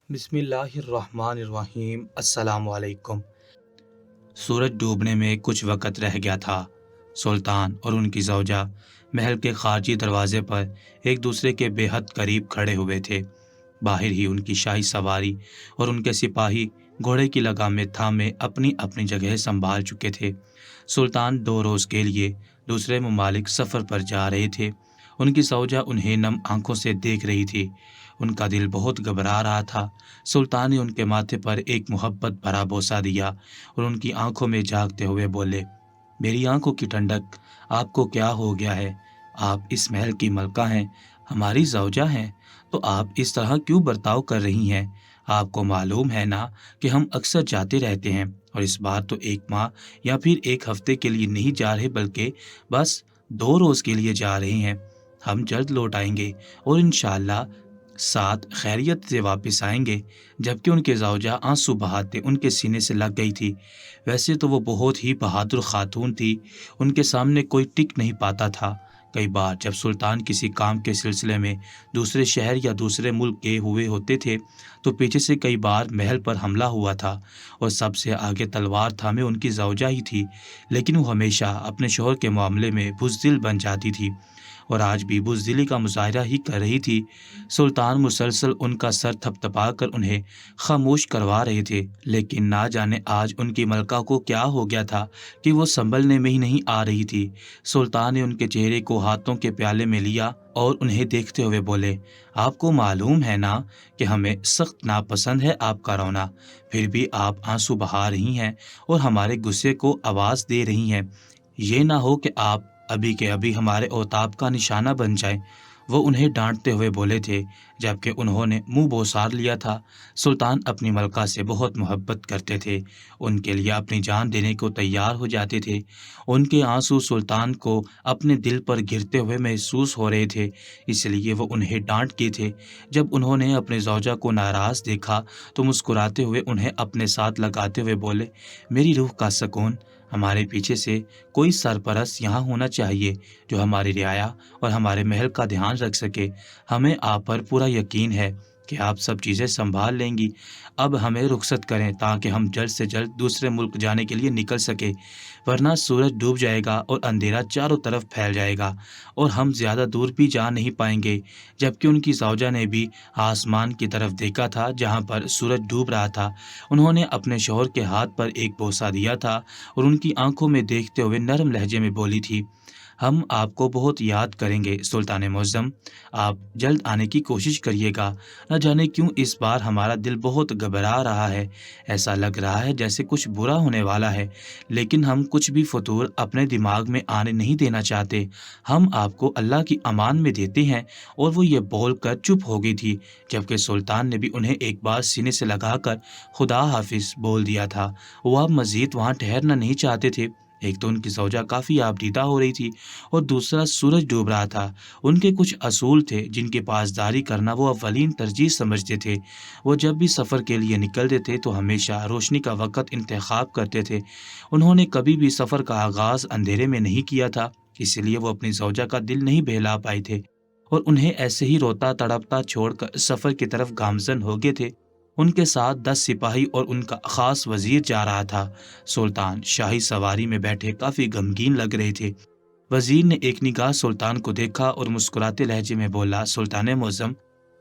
بسم اللہ الرحمن الرحیم۔ السلام علیکم۔ سورج ڈوبنے میں کچھ وقت رہ گیا تھا۔ سلطان اور ان کی زوجہ محل کے خارجی دروازے پر ایک دوسرے کے بے حد قریب کھڑے ہوئے تھے۔ باہر ہی ان کی شاہی سواری اور ان کے سپاہی گھوڑے کی لگام میں تھامے اپنی اپنی جگہ سنبھال چکے تھے۔ سلطان 2 روز کے لیے دوسرے ممالک سفر پر جا رہے تھے۔ ان کی زوجہ انہیں نم آنکھوں سے دیکھ رہی تھی۔ ان کا دل بہت گھبرا رہا تھا۔ سلطان نے ان کے ماتھے پر ایک محبت بھرا بوسہ دیا اور ان کی آنکھوں میں جھانکتے ہوئے بولے، میری آنکھوں کی ٹھنڈک، آپ کو کیا ہو گیا ہے؟ آپ اس محل کی ملکہ ہیں، ہماری زوجہ ہیں، تو آپ اس طرح کیوں برتاؤ کر رہی ہیں؟ آپ کو معلوم ہے نا کہ ہم اکثر جاتے رہتے ہیں، اور اس بار تو 1 ماہ یا پھر 1 ہفتے کے لیے نہیں جا رہے، بلکہ بس 2 روز کے لیے جا رہے ہیں۔ ہم جلد لوٹ آئیں گے اور انشاءاللہ ساتھ خیریت سے واپس آئیں گے۔ جبکہ ان کے زوجہ آنسو بہاتے ان کے سینے سے لگ گئی تھی۔ ویسے تو وہ بہت ہی بہادر خاتون تھی، ان کے سامنے کوئی ٹک نہیں پاتا تھا۔ کئی بار جب سلطان کسی کام کے سلسلے میں دوسرے شہر یا دوسرے ملک گئے ہوئے ہوتے تھے تو پیچھے سے کئی بار محل پر حملہ ہوا تھا، اور سب سے آگے تلوار تھامے ان کی زوجہ ہی تھی، لیکن وہ ہمیشہ اپنے شوہر کے معاملے میں بزدل بن جاتی تھی، اور آج بھی بزدلی کا مظاہرہ ہی کر رہی تھی۔ سلطان مسلسل ان کا سر تھپتھپا کر انہیں خاموش کروا رہے تھے، لیکن نہ جانے آج ان کی ملکہ کو کیا ہو گیا تھا کہ وہ سنبھلنے میں ہی نہیں آ رہی تھی۔ سلطان نے ان کے چہرے کو ہاتھوں کے پیالے میں لیا اور انہیں دیکھتے ہوئے بولے، آپ کو معلوم ہے نا کہ ہمیں سخت ناپسند ہے آپ کا رونا، پھر بھی آپ آنسو بہا رہی ہیں اور ہمارے غصے کو آواز دے رہی ہیں۔ یہ نہ ہو کہ آپ ابھی کے ابھی ہمارے عتاب کا نشانہ بن جائیں۔ وہ انہیں ڈانٹتے ہوئے بولے تھے، جبکہ انہوں نے منہ بوسار لیا تھا۔ سلطان اپنی ملکہ سے بہت محبت کرتے تھے، ان کے لیے اپنی جان دینے کو تیار ہو جاتے تھے۔ ان کے آنسو سلطان کو اپنے دل پر گرتے ہوئے محسوس ہو رہے تھے، اس لیے وہ انہیں ڈانٹ کے تھے۔ جب انہوں نے اپنے زوجہ کو ناراض دیکھا تو مسکراتے ہوئے انہیں اپنے ساتھ لگاتے ہوئے بولے، میری روح کا سکون، ہمارے پیچھے سے کوئی سرپرست یہاں ہونا چاہیے جو ہماری رعایا اور ہمارے محل کا دھیان رکھ سکے۔ ہمیں آپ پر پورا یقین ہے کہ آپ سب چیزیں سنبھال لیں گی۔ اب ہمیں رخصت کریں تاکہ ہم جلد سے جلد دوسرے ملک جانے کے لیے نکل سکے، ورنہ سورج ڈوب جائے گا اور اندھیرا چاروں طرف پھیل جائے گا اور ہم زیادہ دور بھی جا نہیں پائیں گے۔ جبکہ ان کی زوجہ نے بھی آسمان کی طرف دیکھا تھا جہاں پر سورج ڈوب رہا تھا۔ انہوں نے اپنے شوہر کے ہاتھ پر ایک بوسہ دیا تھا اور ان کی آنکھوں میں دیکھتے ہوئے نرم لہجے میں بولی تھی، ہم آپ کو بہت یاد کریں گے سلطان معظم، آپ جلد آنے کی کوشش کریے گا۔ نہ جانے کیوں اس بار ہمارا دل بہت گھبرا رہا ہے، ایسا لگ رہا ہے جیسے کچھ برا ہونے والا ہے، لیکن ہم کچھ بھی فطور اپنے دماغ میں آنے نہیں دینا چاہتے۔ ہم آپ کو اللہ کی امان میں دیتے ہیں۔ اور وہ یہ بول کر چپ ہو گئی تھی، جبکہ سلطان نے بھی انہیں ایک بار سینے سے لگا کر خدا حافظ بول دیا تھا۔ وہ اب مزید وہاں ٹھہرنا نہیں چاہتے تھے۔ ایک تو ان کی زوجہ کافی آبدیدہ ہو رہی تھی اور دوسرا سورج ڈوب رہا تھا۔ ان کے کچھ اصول تھے جن کی پاسداری کرنا وہ اولین ترجیح سمجھتے تھے۔ وہ جب بھی سفر کے لیے نکلتے تھے تو ہمیشہ روشنی کا وقت انتخاب کرتے تھے۔ انہوں نے کبھی بھی سفر کا آغاز اندھیرے میں نہیں کیا تھا، اس لیے وہ اپنی زوجہ کا دل نہیں بہلا پائے تھے اور انہیں ایسے ہی روتا تڑپتا چھوڑ کر سفر کی طرف گامزن ہو گئے تھے۔ ان کے ساتھ 10 سپاہی اور ان کا خاص وزیر جا رہا تھا۔ سلطان شاہی سواری میں بیٹھے کافی غمگین لگ رہے تھے۔ وزیر نے ایک نگاہ سلطان کو دیکھا اور مسکراتے لہجے میں بولا، سلطان معظم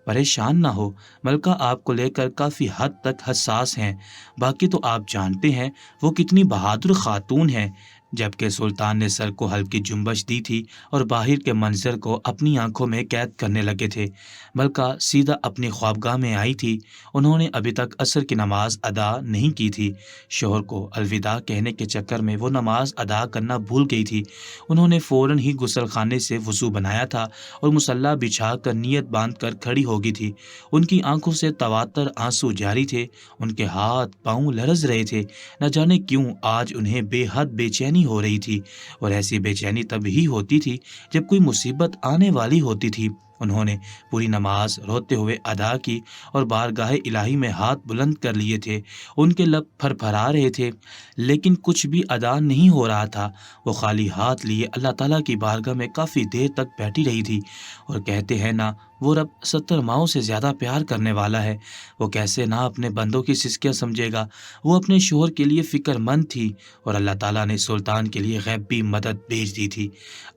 پریشان نہ ہو، ملکہ آپ کو لے کر کافی حد تک حساس ہیں، باقی تو آپ جانتے ہیں وہ کتنی بہادر خاتون ہیں۔ جبکہ سلطان نے سر کو ہلکی جنبش دی تھی اور باہر کے منظر کو اپنی آنکھوں میں قید کرنے لگے تھے۔ ملکہ سیدھا اپنی خوابگاہ میں آئی تھی۔ انہوں نے ابھی تک عصر کی نماز ادا نہیں کی تھی۔ شوہر کو الوداع کہنے کے چکر میں وہ نماز ادا کرنا بھول گئی تھی۔ انہوں نے فوراً ہی غسل خانے سے وضو بنایا تھا اور مصلی بچھا کر نیت باندھ کر کھڑی ہو گئی تھی۔ ان کی آنکھوں سے تواتر آنسو جاری تھے، ان کے ہاتھ پاؤں لرز رہے تھے۔ نہ جانے کیوں آج انہیں بے حد بے چینی ہو رہی تھی، اور ایسی بے چینی تب ہی ہوتی تھی جب کوئی مصیبت آنے والی ہوتی تھی۔ انہوں نے پوری نماز روتے ہوئے ادا کی اور بارگاہ الہی میں ہاتھ بلند کر لیے تھے۔ ان کے لب پھر پھرا رہے تھے لیکن کچھ بھی ادا نہیں ہو رہا تھا۔ وہ خالی ہاتھ لیے اللہ تعالیٰ کی بارگاہ میں کافی دیر تک بیٹھی رہی تھی اور کہتے ہیں نا، وہ رب 70 ماؤں سے زیادہ پیار کرنے والا ہے، وہ کیسے نہ اپنے بندوں کی سسکیاں سمجھے گا۔ وہ اپنے شوہر کے لیے فکر مند تھی اور اللہ تعالیٰ نے سلطان کے لیے غیبی مدد بھیج دی تھی۔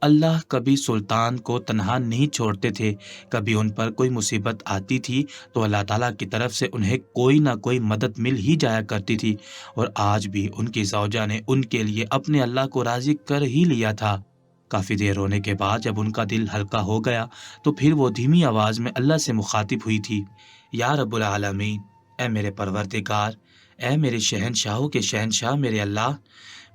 اللہ کبھی سلطان کو تنہا نہیں چھوڑتے تھے، کبھی ان پر کوئی مصیبت آتی تھی تو اللہ تعالیٰ کی طرف سے انہیں کوئی نہ کوئی مدد مل ہی جایا کرتی تھی، اور آج بھی ان کی زوجہ نے ان کے لیے اپنے اللہ کو راضی کر ہی لیا تھا۔ کافی دیر رونے کے بعد جب ان کا دل ہلکا ہو گیا تو پھر وہ دھیمی آواز میں اللہ سے مخاطب ہوئی تھی، یا رب العالمین، اے میرے پروردگار، اے میرے شہنشاہوں کے شہنشاہ میرے اللہ،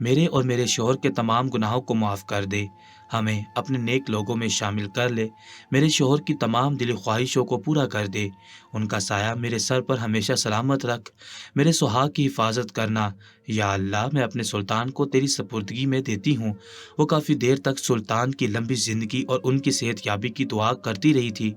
میرے اور میرے شوہر کے تمام گناہوں کو معاف کر دے، ہمیں اپنے نیک لوگوں میں شامل کر لے، میرے شوہر کی تمام دلی خواہشوں کو پورا کر دے، ان کا سایہ میرے سر پر ہمیشہ سلامت رکھ، میرے سہاگ کی حفاظت کرنا۔ یا اللہ، میں اپنے سلطان کو تیری سپردگی میں دیتی ہوں۔ وہ کافی دیر تک سلطان کی لمبی زندگی اور ان کی صحت یابی کی دعا کرتی رہی تھی۔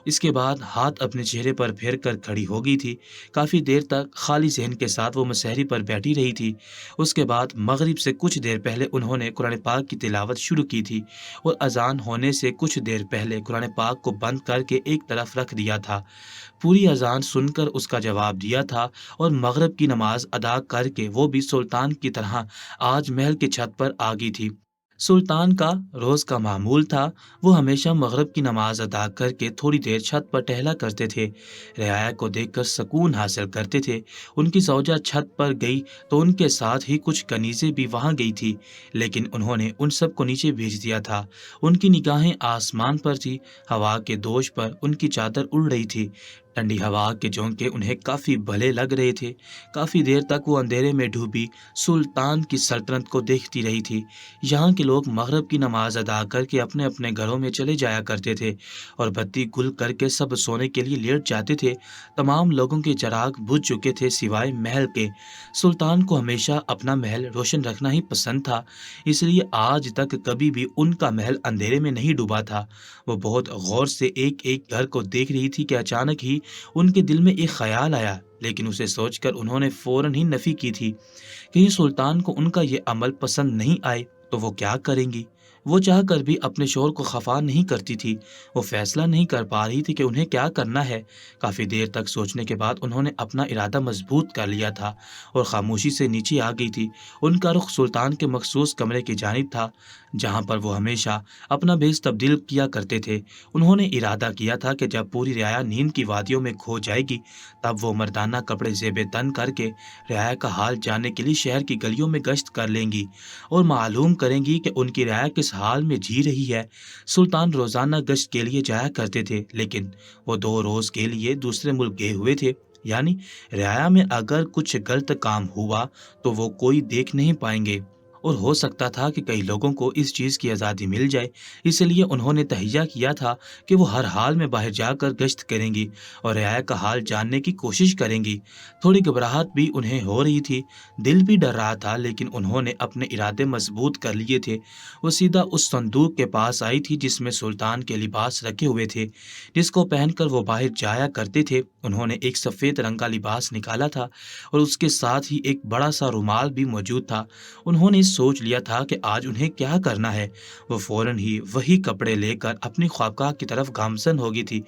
اس کے بعد ہاتھ اپنے چہرے پر پھیر کر کھڑی ہو گئی تھی۔ کافی دیر تک خالی ذہن کے ساتھ وہ مسحری پر بیٹھی رہی تھی۔ اس کے بعد مغرب سے کچھ دیر پہلے انہوں نے قرآن پاک کی تلاوت شروع کی تھی اور اذان ہونے سے کچھ دیر پہلے قرآن پاک کو بند کر کے ایک طرف رکھ دیا تھا۔ پوری اذان سن کر اس کا جواب دیا تھا اور مغرب کی نماز ادا کر کے وہ بھی سلطان کی طرح آج محل کی چھت پر آ گئی تھی۔ سلطان کا روز کا معمول تھا، وہ ہمیشہ مغرب کی نماز ادا کر کے تھوڑی دیر چھت پر ٹہلا کرتے تھے، رعایا کو دیکھ کر سکون حاصل کرتے تھے۔ ان کی زوجہ چھت پر گئی تو ان کے ساتھ ہی کچھ کنیزیں بھی وہاں گئی تھی، لیکن انہوں نے ان سب کو نیچے بھیج دیا تھا۔ ان کی نگاہیں آسمان پر تھی، ہوا کے دوش پر ان کی چادر اڑ رہی تھی، ٹھنڈی ہوا کے جھونکے انہیں کافی بھلے لگ رہے تھے۔ کافی دیر تک وہ اندھیرے میں ڈوبی سلطان کی سلطنت کو دیکھتی رہی تھی۔ یہاں کے لوگ مغرب کی نماز ادا کر کے اپنے اپنے گھروں میں چلے جایا کرتے تھے اور بتی گل کر کے سب سونے کے لیے لیٹ جاتے تھے۔ تمام لوگوں کے چراغ بجھ چکے تھے سوائے محل کے۔ سلطان کو ہمیشہ اپنا محل روشن رکھنا ہی پسند تھا، اس لیے آج تک کبھی بھی ان کا محل اندھیرے میں نہیں ڈوبا تھا۔ وہ بہت غور سے ایک ایک گھر کو دیکھ رہی تھی کہ اچانک ہی ان کے دل میں ایک خیال آیا، لیکن اسے سوچ کر انہوں نے فوراً ہی نفی کی تھی۔ کہیں سلطان کو ان کا یہ عمل پسند نہیں آئے تو وہ کیا کریں گی؟ وہ چاہ کر بھی اپنے شوہر کو خفا نہیں کرتی تھی۔ وہ فیصلہ نہیں کر پا رہی تھی کہ انہیں کیا کرنا ہے۔ کافی دیر تک سوچنے کے بعد انہوں نے اپنا ارادہ مضبوط کر لیا تھا اور خاموشی سے نیچے آ گئی تھی۔ ان کا رخ سلطان کے مخصوص کمرے کی جانب تھا جہاں پر وہ ہمیشہ اپنا بھیس تبدیل کیا کرتے تھے۔ انہوں نے ارادہ کیا تھا کہ جب پوری رعایا نیند کی وادیوں میں کھو جائے گی تب وہ مردانہ کپڑے زیب تن کر کے رعایا کا حال جاننے کے لیے شہر کی گلیوں میں گشت کر لیں گی اور معلوم کریں گی کہ ان کی رعایا کس حال میں جی رہی ہے۔ سلطان روزانہ گشت کے لیے جایا کرتے تھے، لیکن وہ 2 روز کے لیے دوسرے ملک گئے ہوئے تھے، یعنی رعایا میں اگر کچھ غلط کام ہوا تو وہ کوئی دیکھ نہیں پائیں گے، اور ہو سکتا تھا کہ کئی لوگوں کو اس چیز کی آزادی مل جائے۔ اس لیے انہوں نے تہیہ کیا تھا کہ وہ ہر حال میں باہر جا کر گشت کریں گی اور رعایا کا حال جاننے کی کوشش کریں گی۔ تھوڑی گھبراہٹ بھی انہیں ہو رہی تھی، دل بھی ڈر رہا تھا، لیکن انہوں نے اپنے ارادے مضبوط کر لیے تھے۔ وہ سیدھا اس صندوق کے پاس آئی تھی جس میں سلطان کے لباس رکھے ہوئے تھے، جس کو پہن کر وہ باہر جایا کرتے تھے۔ انہوں نے ایک سفید رنگ کا لباس نکالا تھا اور اس کے ساتھ ہی ایک بڑا سا رومال بھی موجود تھا۔ انہوں نے سوچ لیا تھا کہ آج انہیں کیا کرنا ہے۔ وہ فوراً ہی وہی کپڑے لے کر اپنی خوابگاہ کی طرف گامزن ہو گئی تھی۔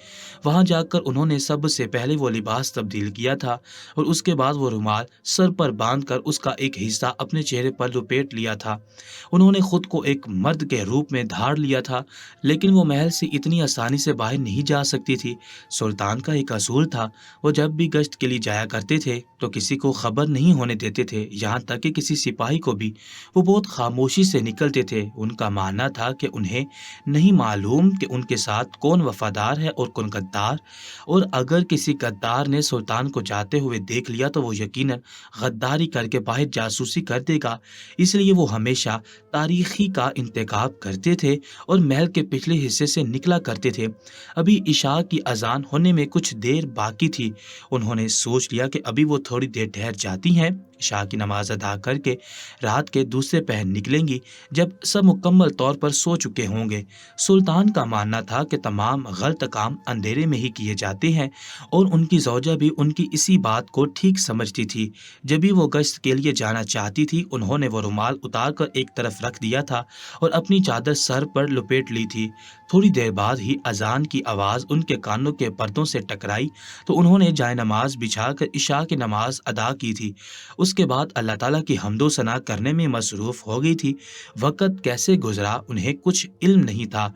وہاں جا کر انہوں نے سب سے پہلے وہ لباس تبدیل کیا تھا اور اس کے بعد وہ رومال سر پر باندھ کر اس کا ایک حصہ اپنے چہرے پر لپیٹ لیا تھا۔ انہوں نے خود کو ایک مرد کے روپ میں دھار لیا تھا، لیکن وہ محل سے اتنی آسانی سے باہر نہیں جا سکتی تھی۔ سلطان کا ایک اصول تھا، وہ جب بھی گشت کے لیے جایا کرتے تھے تو کسی کو خبر نہیں ہونے دیتے تھے، یہاں تک کہ کسی سپاہی کو بھی۔ وہ بہت خاموشی سے نکلتے تھے۔ ان کا ماننا تھا کہ انہیں نہیں معلوم کہ ان کے ساتھ کون وفادار ہے اور کون غدار، اور اگر کسی غدار نے سلطان کو جاتے ہوئے دیکھ لیا تو وہ یقیناً غداری کر کے باہر جاسوسی کر دے گا۔ اس لیے وہ ہمیشہ تاریخی کا انتخاب کرتے تھے اور محل کے پچھلے حصے سے نکلا کرتے تھے۔ ابھی عشاء کی اذان ہونے میں کچھ دیر باقی تھی۔ انہوں نے سوچ لیا کہ ابھی وہ تھوڑی دیر ٹھہر جاتی ہیں عشاء کی نماز ادا کر کے رات کے دوسرے پہر نکلیں گی جب سب مکمل طور پر سو چکے ہوں گے۔ سلطان کا ماننا تھا کہ تمام غلط کام اندھیرے میں ہی کیے جاتے ہیں اور ان کی زوجہ بھی ان کی اسی بات کو ٹھیک سمجھتی تھی۔ جب بھی وہ گشت کے لیے جانا چاہتی تھی انہوں نے وہ رومال اتار کر ایک طرف رکھ دیا تھا اور اپنی چادر سر پر لپیٹ لی تھی۔ تھوڑی دیر بعد ہی اذان کی آواز ان کے کانوں کے پردوں سے ٹکرائی تو انہوں نے جائے نماز بچھا کر عشاء کی نماز ادا کی تھی۔ اس کے بعد اللہ تعالیٰ کی حمد و ثنا کرنے میں مصروف ہو گئی تھی۔ وقت کیسے گزرا انہیں کچھ علم نہیں تھا۔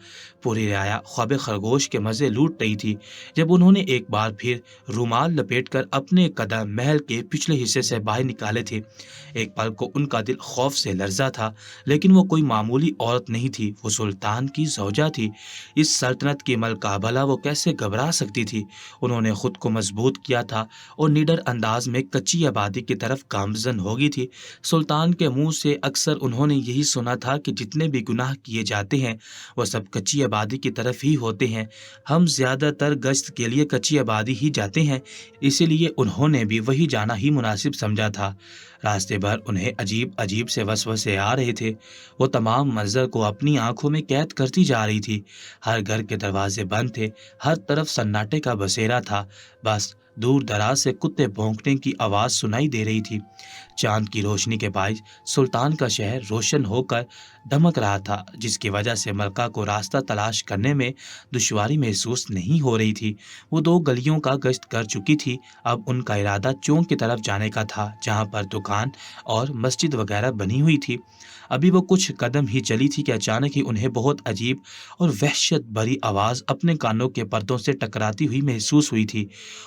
پوری رعایا خواب خرگوش کے مزے لوٹ رہی تھی جب انہوں نے ایک بار پھر رومال لپیٹ کر اپنے قدم محل کے پچھلے حصے سے باہر نکالے تھے۔ ایک پل کو ان کا دل خوف سے لرزا تھا، لیکن وہ کوئی معمولی عورت نہیں تھی، وہ سلطان کی زوجہ تھی۔ اس سلطنت کی ملکہ، بھلا وہ کیسے گھبرا سکتی تھی؟ انہوں نے خود کو مضبوط کیا تھا اور نڈر انداز میں کچی آبادی کی طرف گامزن ہو گئی تھی۔ سلطان کے منہ سے اکثر انہوں نے یہی سنا تھا کہ جتنے بھی گناہ کیے جاتے ہیں وہ سب کچی آبادی کی طرف ہی ہوتے ہیں۔ ہم زیادہ تر گشت کے لیے کچی آبادی ہی جاتے ہیں، اسی لیے انہوں نے بھی وہی جانا ہی مناسب سمجھا تھا۔ راستے بھر انہیں عجیب عجیب سے وسوسے آ رہے تھے۔ وہ تمام منظر کو اپنی آنکھوں میں قید کرتی جا رہی تھی۔ ہر گھر کے دروازے بند تھے، ہر طرف سناٹے کا بسیرا تھا، بس دور دراز سے کتے بھونکنے کی آواز سنائی دے رہی تھی۔ چاند کی روشنی کے باعث سلطان کا شہر روشن ہو کر دمک رہا تھا، جس کی وجہ سے ملکہ کو راستہ تلاش کرنے میں دشواری محسوس نہیں ہو رہی تھی۔ وہ 2 گلیوں کا گشت کر چکی تھی، اب ان کا ارادہ چونک کی طرف جانے کا تھا جہاں پر دکان اور مسجد وغیرہ بنی ہوئی تھی۔ ابھی وہ کچھ قدم ہی چلی تھی کہ اچانک ہی انہیں بہت عجیب اور وحشت بھری آواز اپنے کانوں کے پردوں سے ٹکراتی ہوئی محسوس ہوئی تھی۔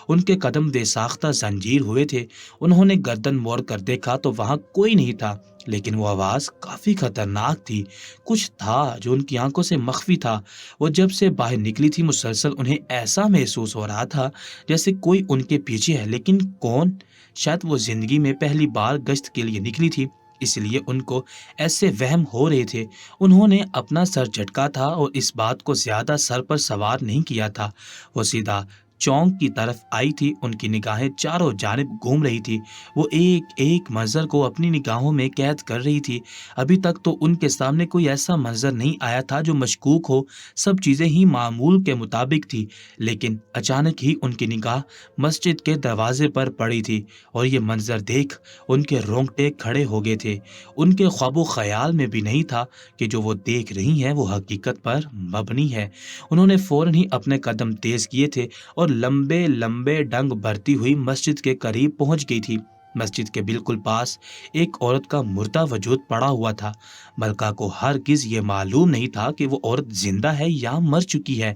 ان کے قدم بے ساختہ زنجیر ہوئے تھے۔ انہوں نے گردن موڑ کر دیکھا تو وہاں کوئی نہیں تھا، لیکن وہ آواز کافی خطرناک تھی۔ کچھ تھا جو ان کی آنکھوں سے مخفی تھا۔ وہ جب سے باہر نکلی تھی مسلسل انہیں ایسا محسوس ہو رہا تھا جیسے کوئی ان کے پیچھے ہے، لیکن کون؟ شاید وہ زندگی میں پہلی بار گشت کے لیے نکلی تھی، اس لیے ان کو ایسے وہم ہو رہے تھے۔ انہوں نے اپنا سر جھٹکا تھا اور اس بات کو زیادہ سر پر سوار نہیں کیا تھا۔ وہ سیدھا چونک کی طرف آئی تھی، ان کی نگاہیں چاروں جانب گھوم رہی تھی۔ وہ ایک ایک منظر کو اپنی نگاہوں میں قید کر رہی تھی۔ ابھی تک تو ان کے سامنے کوئی ایسا منظر نہیں آیا تھا جو مشکوک ہو، سب چیزیں ہی معمول کے مطابق تھی، لیکن اچانک ہی ان کی نگاہ مسجد کے دروازے پر پڑی تھی اور یہ منظر دیکھ ان کے رونگٹے کھڑے ہو گئے تھے۔ ان کے خواب و خیال میں بھی نہیں تھا کہ جو وہ دیکھ رہی ہیں وہ حقیقت پر مبنی ہے۔ انہوں نے فوراً ہی اپنے قدم تیز کیے تھے اور لمبے لمبے ڈنگ بھرتی ہوئی مسجد کے قریب پہنچ گئی تھی۔ مسجد کے بالکل پاس ایک عورت کا مردہ وجود پڑا ہوا تھا۔ ملکہ کو ہرگز یہ معلوم نہیں تھا کہ وہ عورت زندہ ہے یا مر چکی ہے۔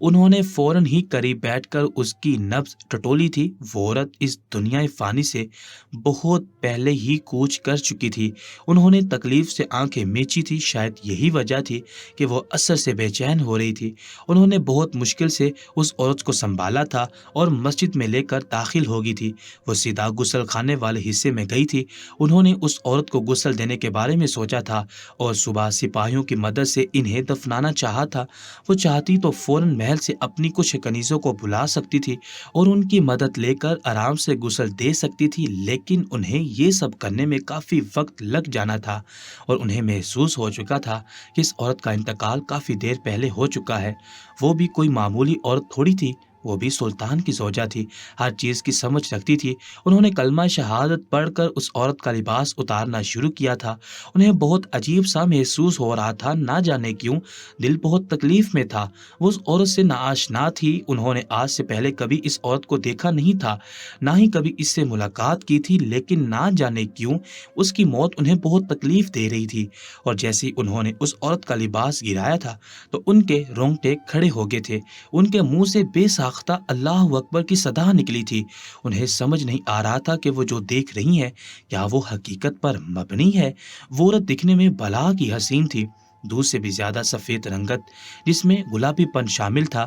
انہوں نے فوراً ہی قریب بیٹھ کر اس کی نبض ٹٹولی تھی۔ وہ عورت اس دنیا فانی سے بہت پہلے ہی کوچ کر چکی تھی۔ انہوں نے تکلیف سے آنکھیں میچی تھی، شاید یہی وجہ تھی کہ وہ اثر سے بے چین ہو رہی تھی۔ انہوں نے بہت مشکل سے اس عورت کو سنبھالا تھا اور مسجد میں لے کر داخل ہو گئی تھی۔ وہ سیدھا غسل خانے والے حصے میں گئی تھی۔ انہوں نے اس عورت کو غسل دینے کے بارے میں سوچا تھا اور صبح سپاہیوں کی مدد سے انہیں دفنانا چاہا تھا۔ وہ چاہتی تو فوراً محل سے اپنی کچھ کنیزوں کو بلا سکتی تھی اور ان کی مدد لے کر آرام سے غسل دے سکتی تھی، لیکن انہیں یہ سب کرنے میں کافی وقت لگ جانا تھا اور انہیں محسوس ہو چکا تھا کہ اس عورت کا انتقال کافی دیر پہلے ہو چکا ہے۔ وہ بھی کوئی معمولی عورت تھوڑی تھی، وہ بھی سلطان کی زوجہ تھی، ہر چیز کی سمجھ رکھتی تھی۔ انہوں نے کلمہ شہادت پڑھ کر اس عورت کا لباس اتارنا شروع کیا تھا۔ انہیں بہت عجیب سا محسوس ہو رہا تھا، نہ جانے کیوں دل بہت تکلیف میں تھا۔ وہ اس عورت سے ناآشنا تھی، انہوں نے آج سے پہلے کبھی اس عورت کو دیکھا نہیں تھا، نہ ہی کبھی اس سے ملاقات کی تھی، لیکن نہ جانے کیوں اس کی موت انہیں بہت تکلیف دے رہی تھی۔ اور جیسے انہوں نے اس عورت کا لباس گرایا تھا تو ان کے رونگٹے کھڑے ہو گئے تھے، ان کے منہ سے بے ساختہ اللہ اکبر کی صدا نکلی تھی۔ انہیں سمجھ نہیں آ رہا تھا کہ وہ جو دیکھ رہی ہیں کیا وہ حقیقت پر مبنی ہے۔ وہ عورت دکھنے میں بلا کی حسین تھی، دودھ سے بھی زیادہ سفید رنگت جس میں گلابی پن شامل تھا،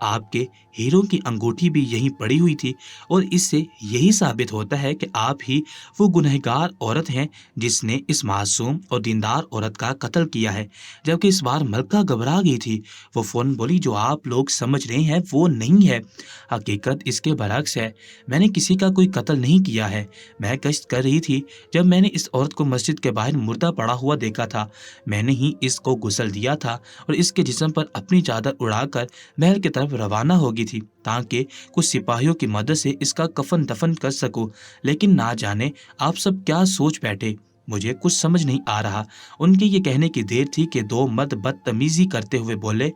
آپ کے ہیرو کی انگوٹھی بھی یہیں پڑی ہوئی تھی اور اس سے یہی ثابت ہوتا ہے کہ آپ ہی وہ گنہگار عورت ہیں جس نے اس معصوم اور دیندار عورت کا قتل کیا ہے۔ جبکہ اس بار ملکہ گھبرا گئی تھی۔ وہ فوراً بولی جو آپ لوگ سمجھ رہے ہیں وہ نہیں ہے، حقیقت اس کے برعکس ہے۔ میں نے کسی کا کوئی قتل نہیں کیا ہے۔ میں گشت کر رہی تھی جب میں نے اس عورت کو مسجد کے باہر مردہ پڑا ہوا دیکھا تھا۔ میں نے ہی اس کو غسل دیا تھا اور اس کے جسم پر اپنی چادر اڑا کر محل کی طرف روانہ ہو گئی تھی تاکہ کچھ سپاہیوں کی مدد سے اس کا کفن دفن کر سکوں، لیکن نہ جانے آپ سب کیا سوچ بیٹھے، مجھے کچھ سمجھ نہیں آ رہا۔ ان کے یہ کہنے کی دیر تھی کہ دو مرد بدتمیزی کرتے ہوئے بولے،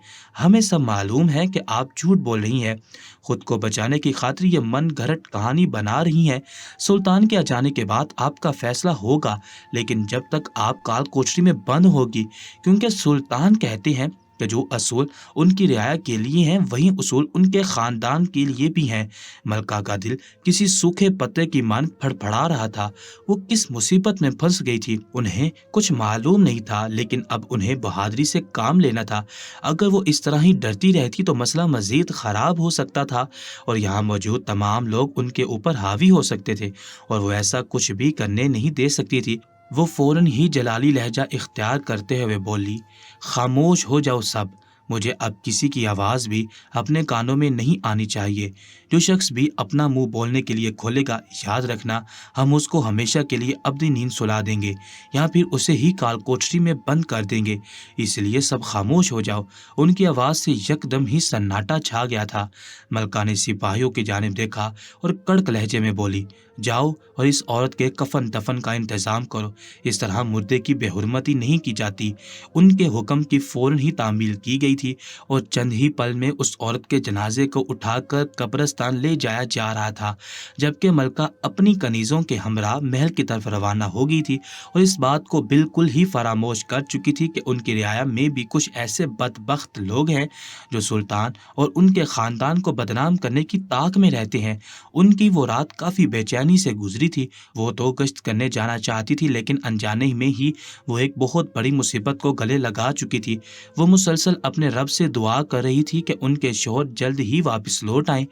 ہمیں سب معلوم ہے کہ آپ جھوٹ بول رہی ہیں، خود کو بچانے کی خاطر یہ من گھڑت کہانی بنا رہی ہیں۔ سلطان کے آ جانے کے بعد آپ کا فیصلہ ہوگا، لیکن جب تک آپ کال کوٹری میں بند ہوگی، کیونکہ سلطان کہتے ہیں کہ جو اصول ان کی رعایا کے لیے ہیں وہی اصول ان کے خاندان کے لیے بھی ہیں۔ ملکہ کا دل کسی سوکھے پتے کی مان پھڑپھڑا رہا تھا۔ وہ کس مصیبت میں پھنس گئی تھی انہیں کچھ معلوم نہیں تھا، لیکن اب انہیں بہادری سے کام لینا تھا۔ اگر وہ اس طرح ہی ڈرتی رہتی تو مسئلہ مزید خراب ہو سکتا تھا اور یہاں موجود تمام لوگ ان کے اوپر حاوی ہو سکتے تھے اور وہ ایسا کچھ بھی کرنے نہیں دے سکتی تھی۔ وہ فوراً ہی جلالی لہجہ اختیار کرتے ہوئے بولی، خاموش ہو جاؤ سب، مجھے اب کسی کی آواز بھی اپنے کانوں میں نہیں آنی چاہیے۔ جو شخص بھی اپنا منہ بولنے کے لیے کھولے گا، یاد رکھنا ہم اس کو ہمیشہ کے لیے اپنی نیند سلا دیں گے یا پھر اسے ہی کال کوٹری میں بند کر دیں گے، اس لیے سب خاموش ہو جاؤ۔ ان کی آواز سے یکدم ہی سناٹا چھا گیا تھا۔ ملکہ نے سپاہیوں کی جانب دیکھا اور کڑک لہجے میں بولی، جاؤ اور اس عورت کے کفن دفن کا انتظام کرو، اس طرح مردے کی بے حرمتی نہیں کی جاتی۔ ان کے حکم کی فوراً ہی تعمیل کی گئی تھی اور چند ہی پل میں اس عورت کے جنازے کو اٹھا کر قبرستان لے جایا جا رہا تھا، جبکہ ملکہ اپنی کنیزوں کے ہمراہ محل کی طرف روانہ ہو گئی تھی اور اس بات کو بالکل ہی فراموش کر چکی تھی کہ ان کی رعایا میں بھی کچھ ایسے بدبخت لوگ ہیں جو سلطان اور ان کے خاندان کو بدنام کرنے کی طاق میں رہتے ہیں۔ ان کی وہ رات کافی بے چینی سے گزری تھی۔ وہ تو گشت کرنے جانا چاہتی تھی، لیکن انجانے میں ہی وہ ایک بہت بڑی مصیبت کو گلے لگا چکی تھی۔ وہ مسلسل اپنے رب سے دعا کر رہی تھی کہ ان کے شوہر جلد ہی واپس لوٹ آئیں،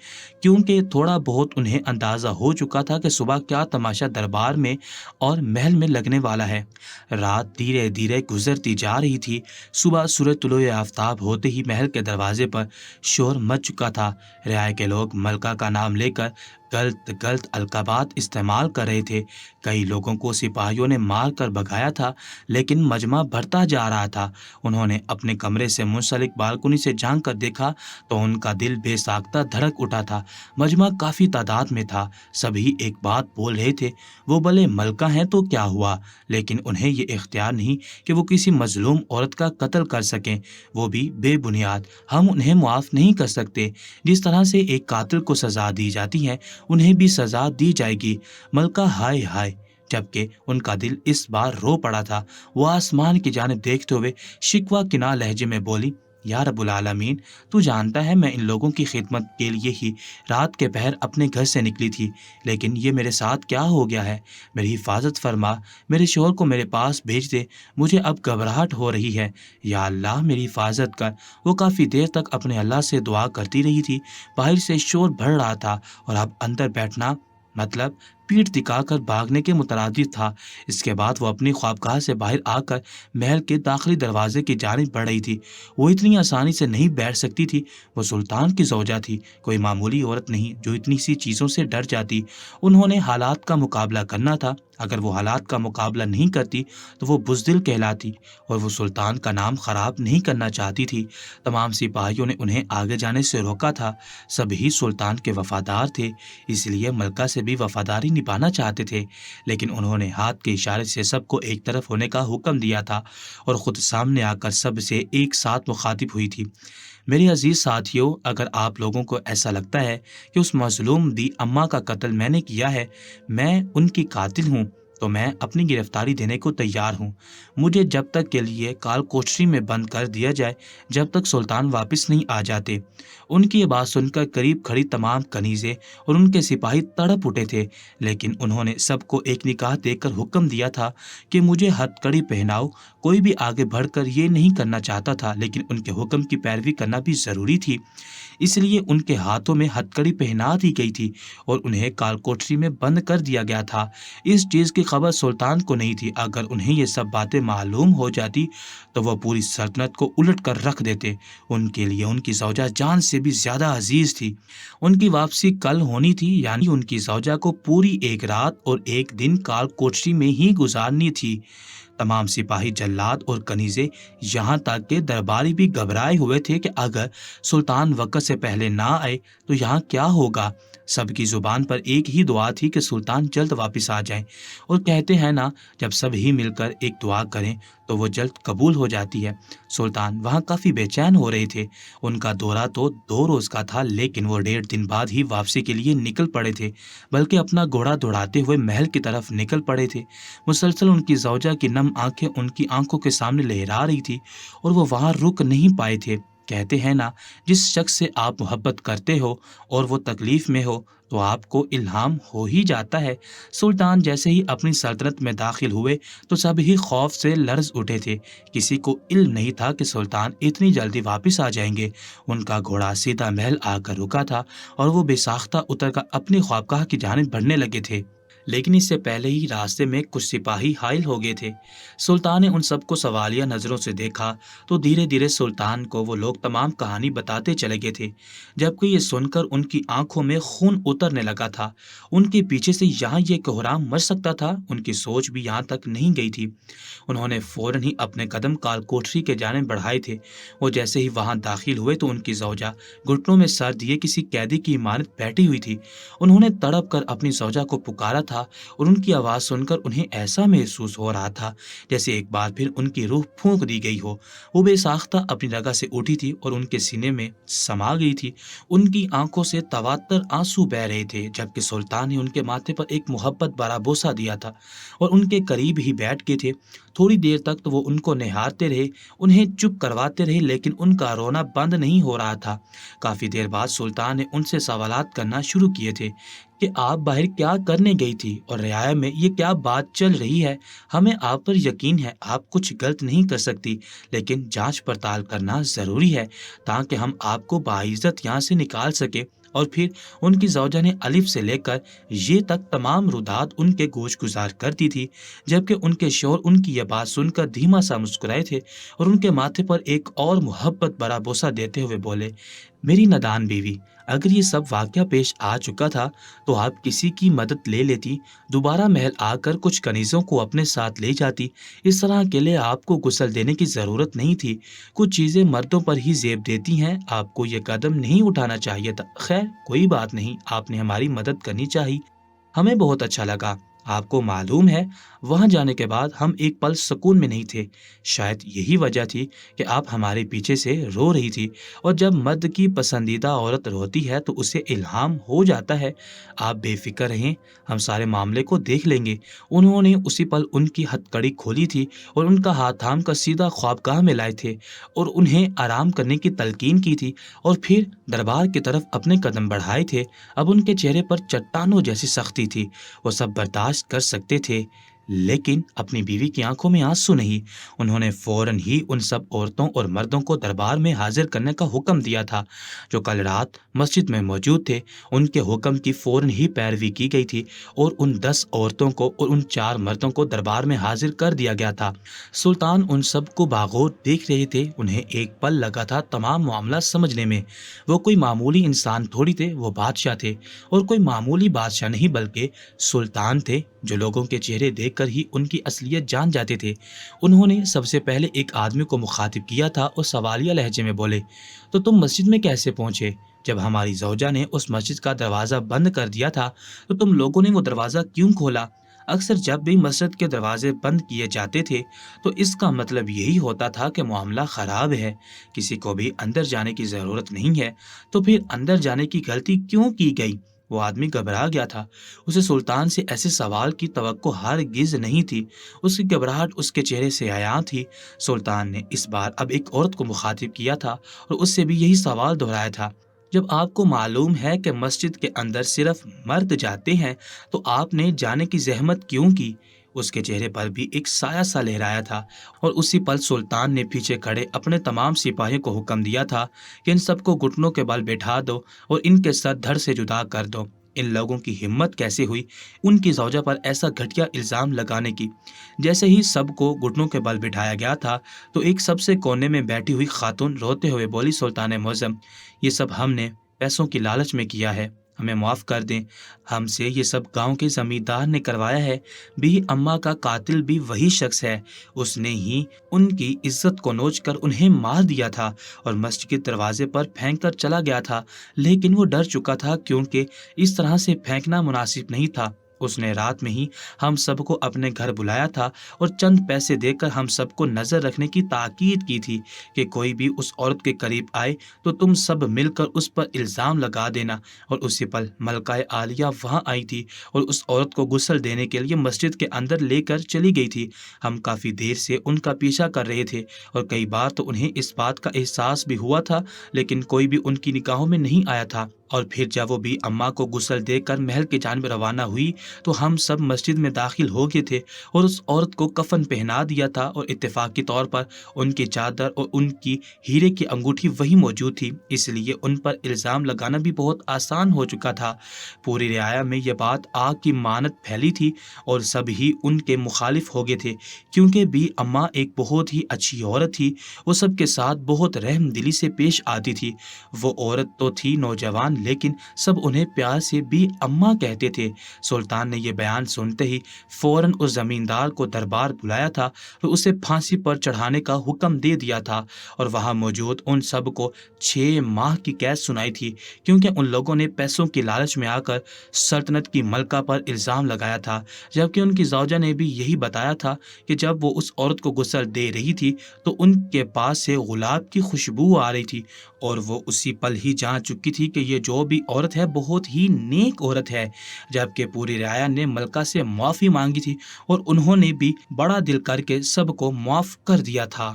کیونکہ تھوڑا بہت انہیں اندازہ ہو چکا تھا کہ صبح کیا تماشا دربار میں اور محل میں لگنے والا ہے۔ رات دھیرے دھیرے گزرتی جا رہی تھی۔ صبح سورج طلوع آفتاب ہوتے ہی محل کے دروازے پر شور مچ چکا تھا۔ رعایا کے لوگ ملکہ کا نام لے کر غلط القابات استعمال کر رہے تھے۔ کئی لوگوں کو سپاہیوں نے مار کر بھگایا تھا، لیکن مجمع بڑھتا جا رہا تھا۔ انہوں نے اپنے کمرے سے منسلک بالکنی سے جھانک کر دیکھا تو ان کا دل بے ساختہ دھڑک اٹھا تھا۔ مجمع کافی تعداد میں تھا، سبھی ایک بات بول رہے تھے، وہ بھلے ملکہ ہیں تو کیا ہوا، لیکن انہیں یہ اختیار نہیں کہ وہ کسی مظلوم عورت کا قتل کر سکیں، وہ بھی بے بنیاد۔ ہم انہیں معاف نہیں کر سکتے۔ جس طرح سے ایک قاتل کو سزا دی جاتی ہے انہیں بھی سزا دی جائے گی۔ ملکہ ہائے ہائے، جبکہ ان کا دل اس بار رو پڑا تھا۔ وہ آسمان کی جانب دیکھتے ہوئے شکوہ کناں لہجے میں بولی، یا رب العالمین، تو جانتا ہے میں ان لوگوں کی خدمت کے لیے ہی رات کے پہر اپنے گھر سے نکلی تھی، لیکن یہ میرے ساتھ کیا ہو گیا ہے؟ میری حفاظت فرما، میرے شوہر کو میرے پاس بھیج دے، مجھے اب گھبراہٹ ہو رہی ہے، یا اللہ میری حفاظت کر۔ وہ کافی دیر تک اپنے اللہ سے دعا کرتی رہی تھی۔ باہر سے شور بڑھ رہا تھا اور اب اندر بیٹھنا مطلب پیٹھ دکھا کر بھاگنے کے مترادف تھا۔ اس کے بعد وہ اپنی خوابگاہ سے باہر آ کر محل کے داخلی دروازے کی جانب بڑھ رہی تھی۔ وہ اتنی آسانی سے نہیں بیٹھ سکتی تھی، وہ سلطان کی زوجہ تھی، کوئی معمولی عورت نہیں جو اتنی سی چیزوں سے ڈر جاتی۔ انہوں نے حالات کا مقابلہ کرنا تھا، اگر وہ حالات کا مقابلہ نہیں کرتی تو وہ بزدل کہلاتی اور وہ سلطان کا نام خراب نہیں کرنا چاہتی تھی۔ تمام سپاہیوں نے انہیں آگے جانے سے روکا تھا، سبھی سلطان کے وفادار تھے، اس لیے ملکہ سے بھی وفاداری نبھانا چاہتے تھے، لیکن انہوں نے ہاتھ کے اشارے سے سب کو ایک طرف ہونے کا حکم دیا تھا اور خود سامنے آ کر سب سے ایک ساتھ مخاطب ہوئی تھی۔ میرے عزیز ساتھیوں، اگر آپ لوگوں کو ایسا لگتا ہے کہ اس مظلوم دی اماں کا قتل میں نے کیا ہے، میں ان کی قاتل ہوں، تو میں اپنی گرفتاری دینے کو تیار ہوں۔ مجھے جب تک کے لیے کال کوٹری میں بند کر دیا جائے جب تک سلطان واپس نہیں آ جاتے۔ ان کی یہ بات سن کر قریب کھڑی تمام کنیزیں اور ان کے سپاہی تڑپ اٹھے تھے، لیکن انہوں نے سب کو ایک نگاہ دے کر حکم دیا تھا کہ مجھے ہتھ کڑی پہناؤ۔ کوئی بھی آگے بڑھ کر یہ نہیں کرنا چاہتا تھا، لیکن ان کے حکم کی پیروی کرنا بھی ضروری تھی، اس لیے ان کے ہاتھوں میں ہتھ کڑی پہنا دی گئی تھی اور انہیں کال کوٹری میں بند کر دیا گیا تھا۔ اس چیز کی خبر سلطان کو نہیں تھی۔ اگر انہیں یہ سب باتیں معلوم ہو جاتی تو وہ پوری سلطنت کو الٹ کر رکھ دیتے۔ ان کے لیے ان کی زوجہ جان سے بھی زیادہ عزیز تھی۔ ان کی واپسی کل ہونی تھی، یعنی ان کی زوجہ کو پوری ایک رات اور ایک دن کال کوٹری میں ہی گزارنی تھی۔ تمام سپاہی، جلاد اور کنیزیں، یہاں تک کہ درباری بھی گھبرائے ہوئے تھے کہ اگر سلطان وقت سے پہلے نہ آئے تو یہاں کیا ہوگا۔ سب کی زبان پر ایک ہی دعا تھی کہ سلطان جلد واپس آ جائیں، اور کہتے ہیں نا، جب سب ہی مل کر ایک دعا کریں تو وہ جلد قبول ہو جاتی ہے۔ سلطان وہاں کافی بے چین ہو رہے تھے۔ ان کا دورہ تو 2 روز کا تھا، لیکن وہ 1.5 دن بعد ہی واپسی کے لیے نکل پڑے تھے، بلکہ اپنا گھوڑا دوڑاتے ہوئے محل کی طرف نکل پڑے تھے۔ مسلسل ان کی زوجہ کی نم آنکھیں ان کی آنکھوں کے سامنے لہرا رہی تھی اور وہ وہاں رک نہیں پائے تھے۔ کہتے ہیں نا، جس شخص سے آپ محبت کرتے ہو اور وہ تکلیف میں ہو تو آپ کو الہام ہو ہی جاتا ہے۔ سلطان جیسے ہی اپنی سلطنت میں داخل ہوئے تو سب ہی خوف سے لرز اٹھے تھے۔ کسی کو علم نہیں تھا کہ سلطان اتنی جلدی واپس آ جائیں گے۔ ان کا گھوڑا سیدھا محل آ کر رکا تھا اور وہ بے ساختہ اتر کر اپنی خوابگاہ کی جانب بڑھنے لگے تھے، لیکن اس سے پہلے ہی راستے میں کچھ سپاہی حائل ہو گئے تھے۔ سلطان نے ان سب کو سوالیہ نظروں سے دیکھا تو دھیرے دھیرے سلطان کو وہ لوگ تمام کہانی بتاتے چلے گئے تھے، جبکہ یہ سن کر ان کی آنکھوں میں خون اترنے لگا تھا۔ ان کے پیچھے سے یہاں یہ کوہرام مر سکتا تھا، ان کی سوچ بھی یہاں تک نہیں گئی تھی۔ انہوں نے فوراً ہی اپنے قدم کال کوٹری کے جانب بڑھائے تھے۔ وہ جیسے ہی وہاں داخل ہوئے تو ان کی زوجہ گھٹنوں میں سر دیے کسی قیدی کی مانند بیٹھی ہوئی تھی۔ انہوں نے تڑپ کر اپنی زوجہ کو پکارا تھا اور ان کی آواز سن کر انہیں ایسا محسوس ہو رہا تھا جیسے ایک بار پھر ان کی روح پھونک دی گئی ہو۔ وہ بے ساختہ اپنی جگہ سے اٹھی تھی اور ان کے سینے میں سما گئی تھی۔ ان کی آنکھوں سے تواتر آنسو بہہ رہے تھے، جبکہ سلطان نے ان کے ماتھے پر ایک محبت بھرا بوسہ دیا تھا اور ان کے قریب ہی بیٹھ گئے تھے۔ تھوڑی دیر تک تو وہ ان کو نہارتے رہے، انہیں چپ کرواتے رہے، لیکن ان کا رونا بند نہیں ہو رہا تھا۔ کافی دیر بعد سلطان نے ان سے سوالات کرنا شروع کیے تھے کہ آپ باہر کیا کرنے گئی تھی اور رعایا میں یہ کیا بات چل رہی ہے۔ ہمیں آپ پر یقین ہے، آپ کچھ غلط نہیں کر سکتی، لیکن جانچ پڑتال کرنا ضروری ہے تاکہ ہم آپ کو باعزت یہاں سے نکال سکیں۔ اور پھر ان کی زوجہ نے الف سے لے کر یہ تک تمام رودات ان کے گوش گزار کر دی تھی، جبکہ ان کے شوہر ان کی یہ بات سن کر دھیما سا مسکرائے تھے اور ان کے ماتھے پر ایک اور محبت بھرا بوسہ دیتے ہوئے بولے، میری نادان بیوی، اگر یہ سب واقعہ پیش آ چکا تھا تو آپ کسی کی مدد لے لیتی، دوبارہ محل آ کر کچھ کنیزوں کو اپنے ساتھ لے جاتی۔ اس طرح اکیلے آپ کو غسل دینے کی ضرورت نہیں تھی۔ کچھ چیزیں مردوں پر ہی زیب دیتی ہیں، آپ کو یہ قدم نہیں اٹھانا چاہیے تھا۔ خیر کوئی بات نہیں، آپ نے ہماری مدد کرنی چاہی، ہمیں بہت اچھا لگا۔ آپ کو معلوم ہے وہاں جانے کے بعد ہم ایک پل سکون میں نہیں تھے، شاید یہی وجہ تھی کہ آپ ہمارے پیچھے سے رو رہی تھی، اور جب مرد کی پسندیدہ عورت روتی ہے تو اسے الہام ہو جاتا ہے۔ آپ بے فکر رہیں، ہم سارے معاملے کو دیکھ لیں گے۔ انہوں نے اسی پل ان کی ہتھ کڑی کھولی تھی اور ان کا ہاتھ تھام کر سیدھا خوابگاہ میں لائے تھے اور انہیں آرام کرنے کی تلقین کی تھی، اور پھر دربار کی طرف اپنے قدم بڑھائے تھے۔ اب ان کے چہرے پر چٹانوں جیسی سختی تھی، وہ سب برداشت کر سکتے تھے، لیکن اپنی بیوی کی آنکھوں میں آنسو نہیں۔ انہوں نے فوراً ہی ان سب عورتوں اور مردوں کو دربار میں حاضر کرنے کا حکم دیا تھا جو کل رات مسجد میں موجود تھے۔ ان کے حکم کی فوراً ہی پیروی کی گئی تھی اور ان 10 عورتوں کو اور ان 4 مردوں کو دربار میں حاضر کر دیا گیا تھا۔ سلطان ان سب کو باغور دیکھ رہے تھے، انہیں ایک پل لگا تھا تمام معاملہ سمجھنے میں۔ وہ کوئی معمولی انسان تھوڑی تھے، وہ بادشاہ تھے، اور کوئی معمولی بادشاہ نہیں بلکہ سلطان تھے جو لوگوں کے چہرے دیکھ کر ہی ان کی اصلیت جان جاتے تھے۔ انہوں نے سب سے پہلے ایک آدمی کو مخاطب کیا تھا اور سوالیہ لہجے میں بولے، تو تم مسجد میں کیسے پہنچے؟ جب ہماری زوجہ نے اس مسجد کا دروازہ بند کر دیا تھا تو تم لوگوں نے وہ دروازہ کیوں کھولا؟ اکثر جب بھی مسجد کے دروازے بند کیے جاتے تھے تو اس کا مطلب یہی ہوتا تھا کہ معاملہ خراب ہے، کسی کو بھی اندر جانے کی ضرورت نہیں ہے، تو پھر اندر جانے کی غلطی کیوں کی گئی؟ وہ آدمی گھبرا گیا تھا۔ اسے سلطان سے ایسے سوال کی توقع ہرگز نہیں تھی۔ اس کی گھبراہٹ اس کے چہرے سے عیاں تھی۔ سلطان نے اس بار اب ایک عورت کو مخاطب کیا تھا اور اس سے بھی یہی سوال دہرایا تھا۔ جب آپ کو معلوم ہے کہ مسجد کے اندر صرف مرد جاتے ہیں تو آپ نے جانے کی زحمت کیوں کی؟ اس کے چہرے پر بھی ایک سایہ سا لہرایا تھا اور اسی پل سلطان نے پیچھے کھڑے اپنے تمام سپاہیوں کو حکم دیا تھا کہ ان سب کو گھٹنوں کے بل بٹھا دو اور ان کے سر دھڑ سے جدا کر دو۔ ان لوگوں کی ہمت کیسے ہوئی ان کی زوجہ پر ایسا گھٹیا الزام لگانے کی؟ جیسے ہی سب کو گھٹنوں کے بل بٹھایا گیا تھا تو ایک سب سے کونے میں بیٹھی ہوئی خاتون روتے ہوئے بولی، سلطان معظم، یہ سب ہم نے پیسوں کی لالچ میں کیا ہے، ہمیں معاف کر دیں۔ ہم سے یہ سب گاؤں کے زمیندار نے کروایا ہے۔ بھی اماں کا قاتل بھی وہی شخص ہے۔ اس نے ہی ان کی عزت کو نوچ کر انہیں مار دیا تھا اور مسجد کے دروازے پر پھینک کر چلا گیا تھا، لیکن وہ ڈر چکا تھا کیونکہ اس طرح سے پھینکنا مناسب نہیں تھا۔ اس نے رات میں ہی ہم سب کو اپنے گھر بلایا تھا اور چند پیسے دے کر ہم سب کو نظر رکھنے کی تاکید کی تھی کہ کوئی بھی اس عورت کے قریب آئے تو تم سب مل کر اس پر الزام لگا دینا۔ اور اسی پل ملکہ عالیہ وہاں آئی تھی اور اس عورت کو غسل دینے کے لیے مسجد کے اندر لے کر چلی گئی تھی۔ ہم کافی دیر سے ان کا پیچھا کر رہے تھے اور کئی بار تو انہیں اس بات کا احساس بھی ہوا تھا، لیکن کوئی بھی ان کی نگاہوں میں نہیں آیا تھا۔ اور پھر جب وہ بھی اماں کو غسل دے کر محل کی جانب روانہ ہوئی تو ہم سب مسجد میں داخل ہو گئے تھے اور اس عورت کو کفن پہنا دیا تھا اور اتفاقی طور پر ان کی چادر اور ان کی ہیرے کی انگوٹھی وہی موجود تھی، اس لیے ان پر الزام لگانا بھی بہت آسان ہو چکا تھا۔ پوری رعایا میں یہ بات آگ کی مانت پھیلی تھی اور سب ہی ان کے مخالف ہو گئے تھے، کیونکہ بھی اماں ایک بہت ہی اچھی عورت تھی۔ وہ سب کے ساتھ بہت رحم دلی سے پیش آتی تھی۔ وہ عورت تو تھی نوجوان، لیکن سب انہیں پیار سے بھی اماں کہتے تھے۔ سلطان نے یہ بیان سنتے ہی فوراً اس زمیندار کو دربار بلایا تھا اور اسے پھانسی پر چڑھانے کا حکم دے دیا تھا اور وہاں موجود ان سب کو 6 ماہ کی قید سنائی تھی، کیونکہ ان لوگوں نے پیسوں کی لالچ میں آ کر سلطنت کی ملکہ پر الزام لگایا تھا، جبکہ ان کی زوجہ نے بھی یہی بتایا تھا کہ جب وہ اس عورت کو غسل دے رہی تھی تو ان کے پاس سے گلاب کی خوشبو آ رہی تھی اور وہ اسی پل ہی جان چکی تھی کہ یہ جو بھی عورت ہے بہت ہی نیک عورت ہے۔ جبکہ پوری رعایا نے ملکہ سے معافی مانگی تھی اور انہوں نے بھی بڑا دل کر کے سب کو معاف کر دیا تھا۔